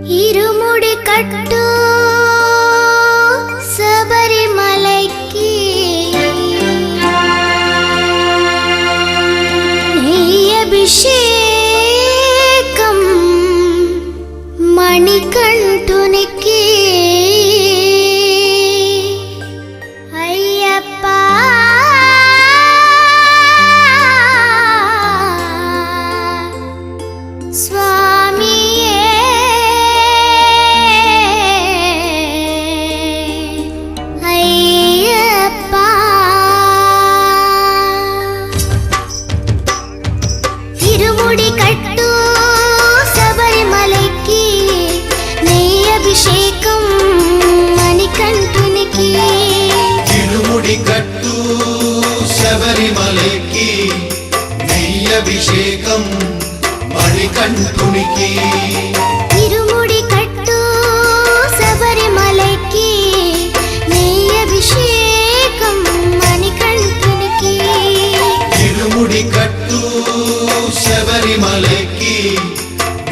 ఇరుముడి కట్టు శబరిమలైకి నెయ్యభిషేకం మణికంఠునికి అయ్యప్ప స్వామియే అయ్యప్ప ఇరుముడి కట్టు శబరిమలైకి నెయ్యభిషేకం మణికంఠునికి ఇరుముడి కట్టు శబరిమలైకి నెయ్యభిషేకం మణికంఠునికి ఇరుముడి కట్టు శబరిమలైకి నెయ్యభిషేకం మణికంఠునికి ఇరుముడి కట్టు శబరిమలైకి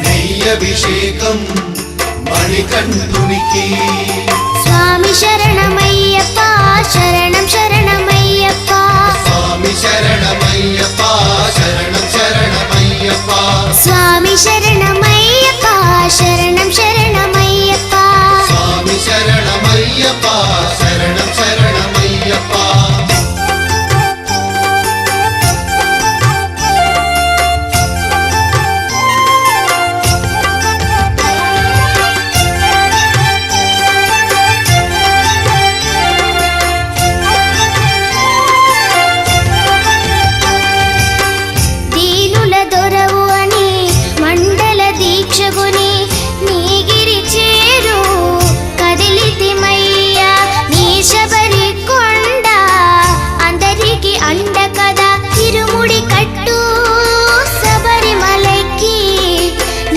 నెయ్యభిషేకం మణికంఠునికి స్వామి శరణమయ్యప్ప శరణం శరణమయ్యప్ప స్వామి శరణమయ్యప్ప శరణం శరణమయ్యప్ప స్వామి శరణమయ్యప్ప శరణం శరణమయ్యప్ప స్వామి శరణమయ్యప్ప శరణం శరణమయ్యప్ప దీనుల దొరవు అని మండల దీక్షగుని నీగిరి చేరు కదిలితిమయ్యా నీ శబరి కొండ అందరికి అండ కదా ఇరుముడి కట్టు శబరిమలైకి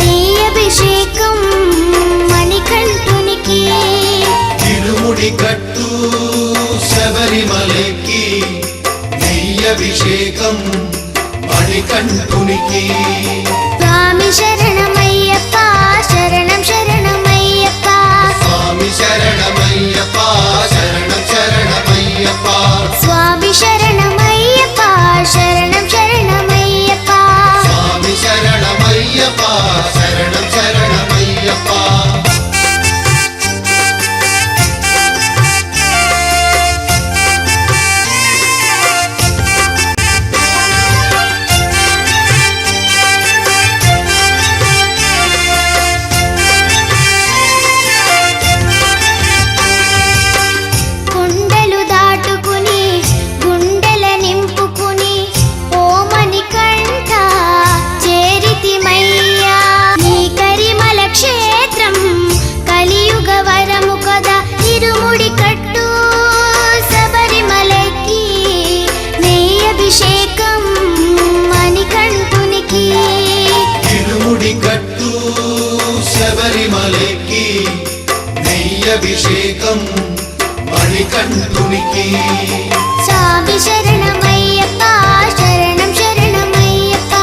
నెయ్యభిషేకం మణికంఠునికి ఇరుముడి కట్టు శబరిమలైకి నెయ్యభిషేకం మణికంఠునికి స్వామి శరణమయ్యప్ప శరణం శరణమయ్యప్ప స్వామి శరణమయ్యప్ప శరణం శరణమయ్యప్ప స్వామి శరణమయ్యప్ప శరణం శరణమయ్యప్ప స్వామి శరణమయ్యప్ప శరణం శరణమయ్యప్ప కొండలు దాటుకుని గుండెల నింపుకుని ఓ మణికంఠ చేరితిమయ్యా నీ కరిమల క్షేత్రం కలియుగ వరము కదా ఇరుముడి కట్టు శబరిమలైకి నెయ్యభిషేకం మణికంఠునికి ఇరుముడి కట్టు శబరిమలైకి నెయ్యభిషేకం మణికంఠునికి స్వామి శరణమయ్యప్ప శరణం శరణమయ్యప్ప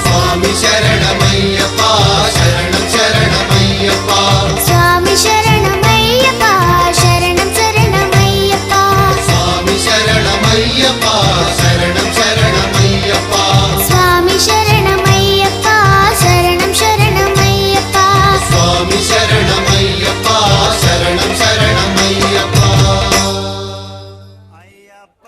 స్వామి శరణమయ్యప్ప శరణం శరణమయ్యప్ప స్వామి శరణమయ్యప్ప శరణం శరణమయ్యప్ప స్వామి శరణమయ్యప్ప శరణం శరణమయ్యప్ప స్వామి శరణమయ్యప్ప శరణం శరణమయ్యప్ప స్వామి శరణమయ్యప్ప శరణం శరణమయ్యప్ప అయ్యప్ప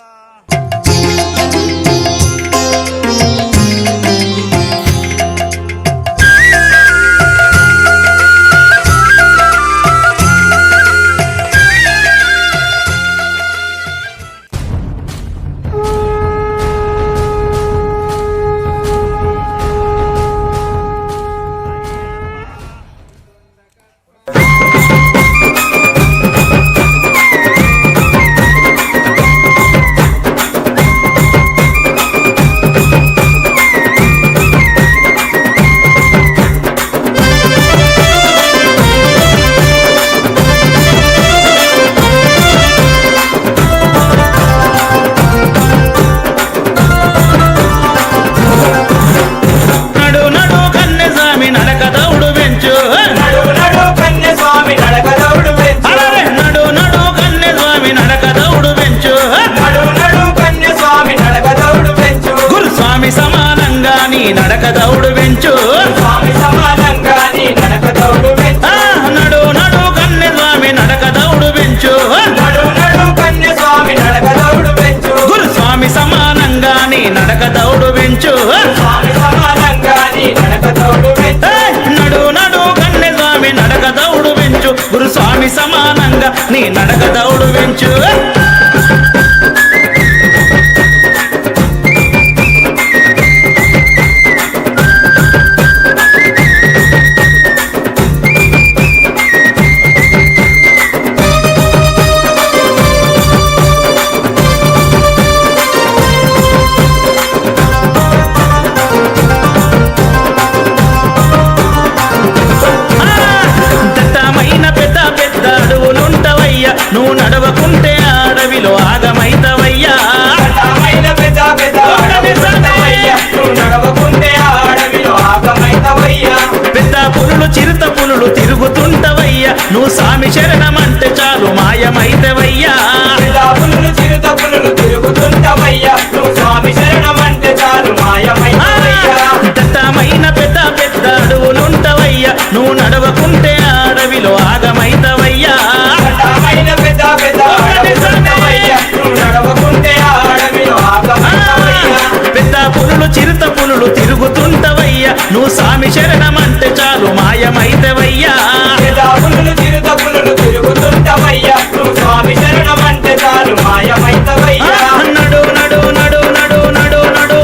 చిరుత పులులు తిరుగుతుంటవయ్యా నువ్వు స్వామి శరణమంటే చాలు మాయమైతవయ్యా పులులు చిరుత పులులు తిరుగుతుంటవయ్యా నువ్వు స్వామి శరణమంటే చాలు మాయమైతవయ్యా దట్టమైన పెద్ద పెద్ద అడవులుంటవయ్యా నువ్వు నడవకుంటే అడవిలో ఆగమైతవయ్యా దట్టమైన పెద్ద పెద్ద అడవులుంటవయ్యా నువ్వు నడవకుంటే అడవిలో ఆగమైతవయ్యా పెద్ద పులులు చిరుత పులులు తిరుగుతుంటవయ్యా నువ్వు స్వామి శరణమంటే చాలు మాయమైతవయ్యా పులులు చిరుత పులులు తిరుగుతుంటవయ్యా నువ్వు స్వామి శరణమంటే చాలు మాయమైతవయ్యా నడు నడు నడు నడు నడు నడు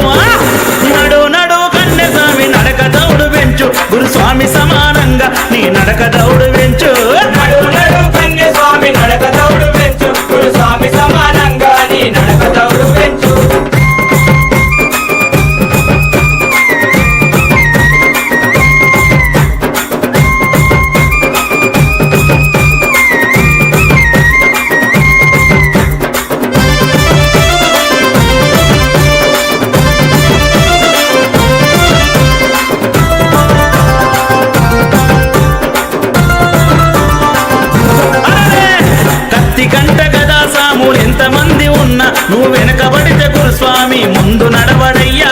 నడు నడు కన్నె స్వామి నడక దౌడు వెంచు గురుస్వామి సమానంగా నీ నడక దౌడు వెంచు నడు నడు కన్య స్వామి నడక దౌడు పెంచు గురు స్వామి సమానంగా నీ నడక దౌడు పెంచు కత్తి కంట గదా సాములు ఎంతమంది ఉన్నా నువ్వు వెనకబడితే గురుస్వామి ముందు నడవడయ్యా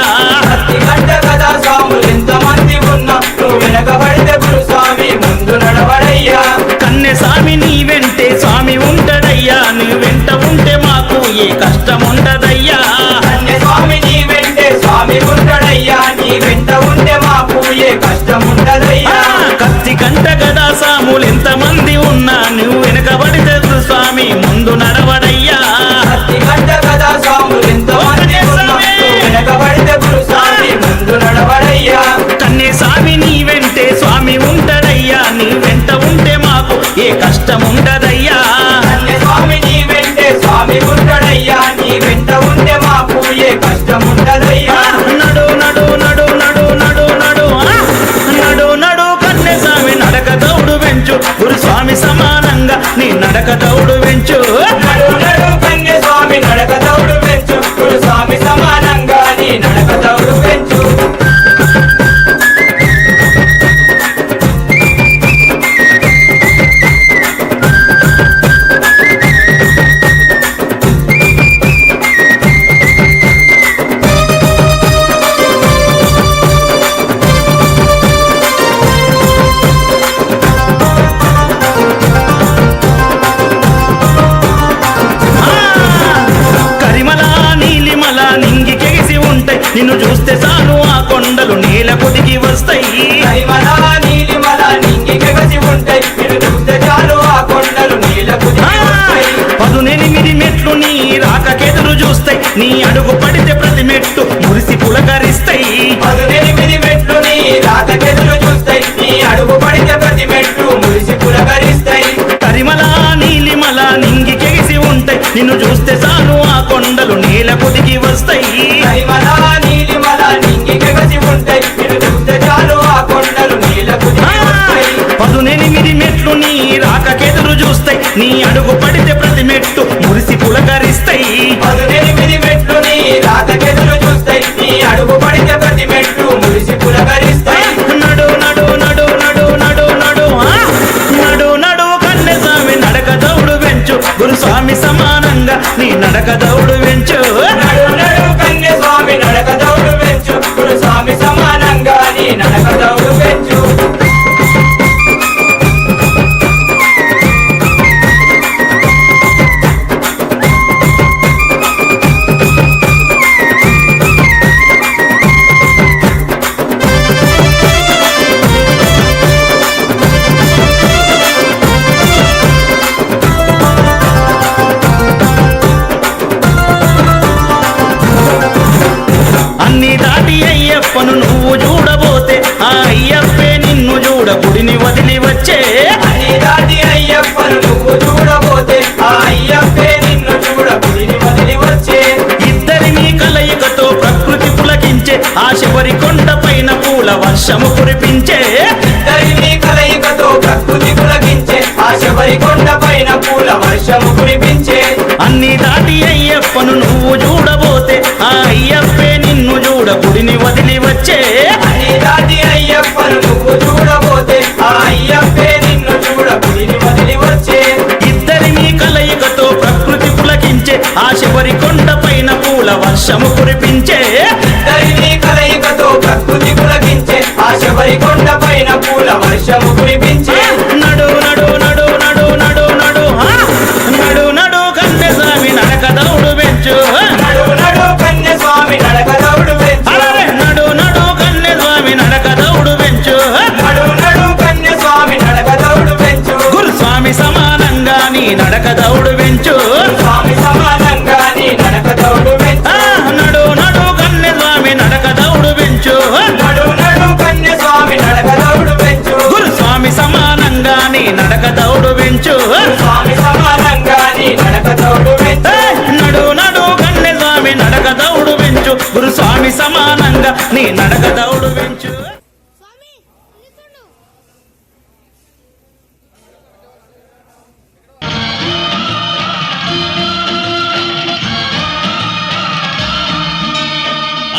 కత్తి గంట కదా స్వాములు ఎంతమంది ఉన్నా నువ్వు వెనకబడితే గురు స్వామి ముందు నడవడయ్యా కన్నె స్వామి నీ వెంటే స్వామి ఉంటడయ్యా నీ వెంట ఉంటే మాకు ఏ కష్టం ఉండదయ్యా కన్య స్వామి నీ వెంటే స్వామి ఉంటాడయ్యా నీ వెంట ఉంటే మాకు ఏ కష్టం ఉండదయ్యా కత్తి కంట గదా సాములు ఎంతమంది ఉన్నా నువ్వు వెనకబడితే స్వామి ముందు నడవడయ్యా కత్తి గంట కదా స్వాములు ఎంతమంది ఉన్నా నువ్వు వెనకబడితే గురు స్వామి ముందు నడవడయ్యా కన్నే స్వామి నీ వెంటే స్వామి ఉంటడయ్యా నీ వెంట ఉంటే మాకు ఏ కష్టం ఉండదయ్యా కన్య స్వామి నీ వెంటే స్వామి ఉంటాడయ్యా నీ వెంట ఉంటే మాకు ఏ కష్టం ఉండదయ్యా నడు నడు నడు నడు నడు నడు నడు నడు కన్నె స్వామి నడక దౌడు వెంచు గురుస్వామి సమానంగా నీ నడక దౌడు వెంచు నడు నడు కన్య స్వామి నడక దౌడు పెంచు గురు స్వామి సమానంగా నీ నడక దౌడు పెంచు కరిమల నీలిమల నింగికెగిసి ఉంటాయి నిన్ను చూస్తే చాలు ఆ కొండలు నేల కొదిగి వస్తాయి హరిమల నీలిమల నింగికెగసి ఉంటాయి నిన్ను చూస్తే చాలు ఆ కొండలు నీలకు వస్తాయి 18 మెట్లు నీ రాకకెదురు చూస్తాయి నీ అడుగు పడితే ప్రతి మెట్టు మురిసి పులకరిస్తాయి 18 మెట్లు నీ రాకకెదురు చూస్తాయి నీ అడుగు పడితే ప్రతి మెట్టు మురిసి పులకరిస్తాయి కరిమల నీలిమల నింగికెగిసి ఉంటాయి నిన్ను చూస్తే చాలు ఆ కొండలు నేల కొదిగి వస్తాయి హరిమల నీలిమల నింగికెగసి ఉంటాయి నిన్ను చూస్తే చాలు ఆ కొండలు నీలకు వస్తాయి 18 మెట్లు నీ రాకకెదురు చూస్తాయి నీ అడుగు పడితే ప్రతి మెట్టు మురిసి పులకరిస్తాయి 18 మెట్లు నీ రాకకెదురు చూస్తాయి నీ అడుగు పడితే ప్రతి మెట్టు మురిసి పులకరిస్తాయి నడు నడు నడు నడు నడు నడు నడు నడు కన్నె స్వామి నడక దౌడు వెంచు గురుస్వామి సమానంగా నీ నడక దౌడు వెంచు నడు నడు కన్య స్వామి నడక దౌడు పెంచు గురు స్వామి సమానంగా నీ నడక దౌడు పెంచు అన్ని దాటి అయ్యప్పను నువ్వు చూడబోతే ఆ అయ్యప్పే నిన్ను చూడ గుడిని వదిలి వచ్చే అని దాటి అయ్యప్పను నువ్వు చూడబోతే ఆ అయ్యప్పే నిన్ను చూడ గుడిని వదిలి వచ్చే ఇద్దరిని కలయికతో ప్రకృతి పులకించే ఆ శబరి కొండ పైన పూల వర్షము కురిపించే ఇద్దరిని కలయికతో ప్రకృతి పులకించే ఆ శబరి కొండ పైన పూల వర్షము కురిపించే అన్ని దాటి అయ్యప్పను నువ్వు చూడబోతే ఆ అయ్యప్పే నిన్ను చూడ గుడిని వదిలి వచ్చే అని దాటి అయ్యప్పను నువ్వు చూడబోతే ఆ నీ నడక దౌడు వెంచు.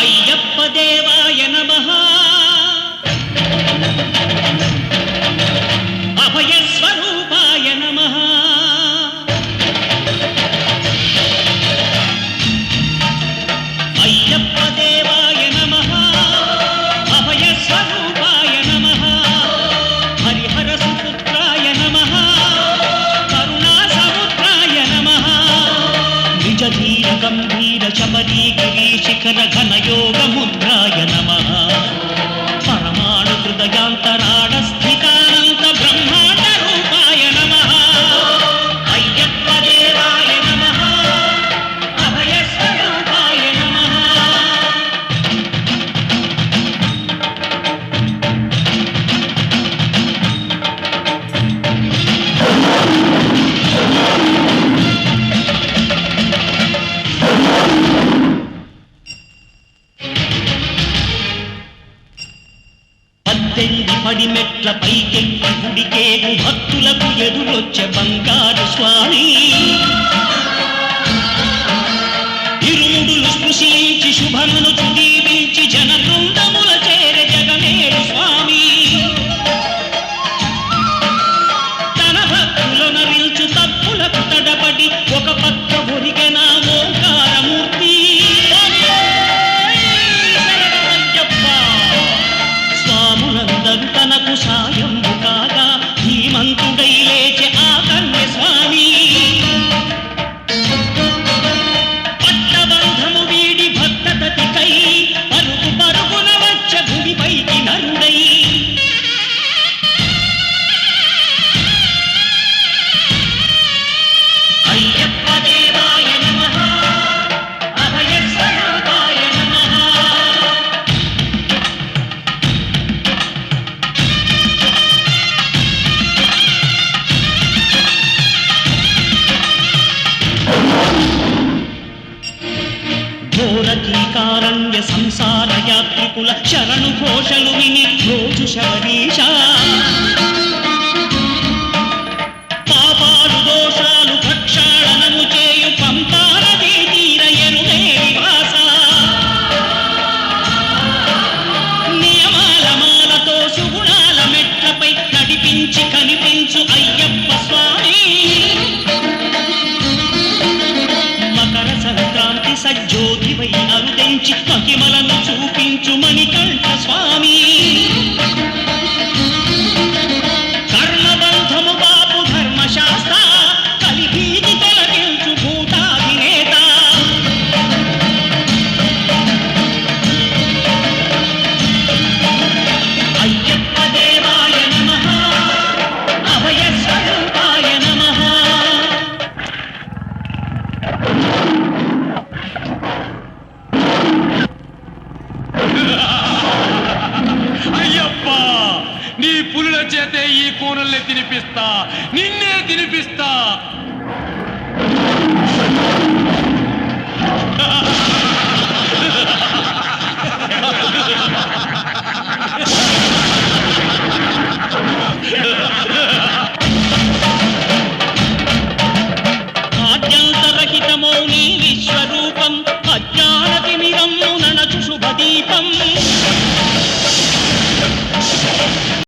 అయ్యప్ప దేవాయ నమః అభయ స్వరూపాయ నమః అయ్యప్ప దేవాయ నమః అభయ స్వరూపాయ నమః హరిహర సుపుత్రాయ నమః కరుణా సముద్రాయ నమః నిజ ధీర గంభీర శబరీ గిరి శిఖర ఘన యోగ ముద్రాయ నమః పరమాణు హృదయాంతరాళ స్థితానంత బ్రహ్మాండ రూపాయ నమః అయ్యప్ప దేవాయ నమః అభయ స్వరూపాయ నమః పద్దెనిమిది పడి మెట్ల పైకెక్కి గుడికేగు భక్తులకు ఎదురొచ్చే బంగారు స్వామి ఇరుముడులు స్పృశించి శుభమును దీవించి జన బృందముల చేరే జగమేడు స్వామి తన భక్తులను నరిల్చు తప్పులకు తడబడి ఒక పక్క ఒరిగెన ఓంకారమూర్తి స్వాములందరూ తనకు సాయము కాగా ధీమంతుడై లేచే ఆ కన్య స్వామి పట్టబంధము వీడి భక్తతతికై పరుగు పరుగున వచ్చ భూమిపైకి నరుడై అయ్యప్ప దేవాయ నమః అభయ స్వరూపాయ నమః ఘోరకీకారణ్య సంసార యాత్రికుల శరణు ఘోషలు విని రోజు శబరీష పాపాలు దోషాలు ప్రక్షాళనము చేయు పంపానదీ తీర ఎరుమే నివాస నియమాల మాలతో సుగుణాల మెట్లపై నడిపించి కనిపించు అయ్యప్ప స్వామి మకర సంక్రాంతి సజ్జోతివై అరుదించి మహిమలను చూపించు మణికంఠ స్వామి కర్మబంధము బాపు ధర్మశాస్త్ర కలిగీది తొలగించు భూతాధినేత అయ్యప్ప దేవాయ నమః అభయ స్వరూపాయ నమః అయ్యప్ప నీ పులుల చేతే ఈ కూనల్ని తినిపిస్తా నిన్నే తినిపిస్తా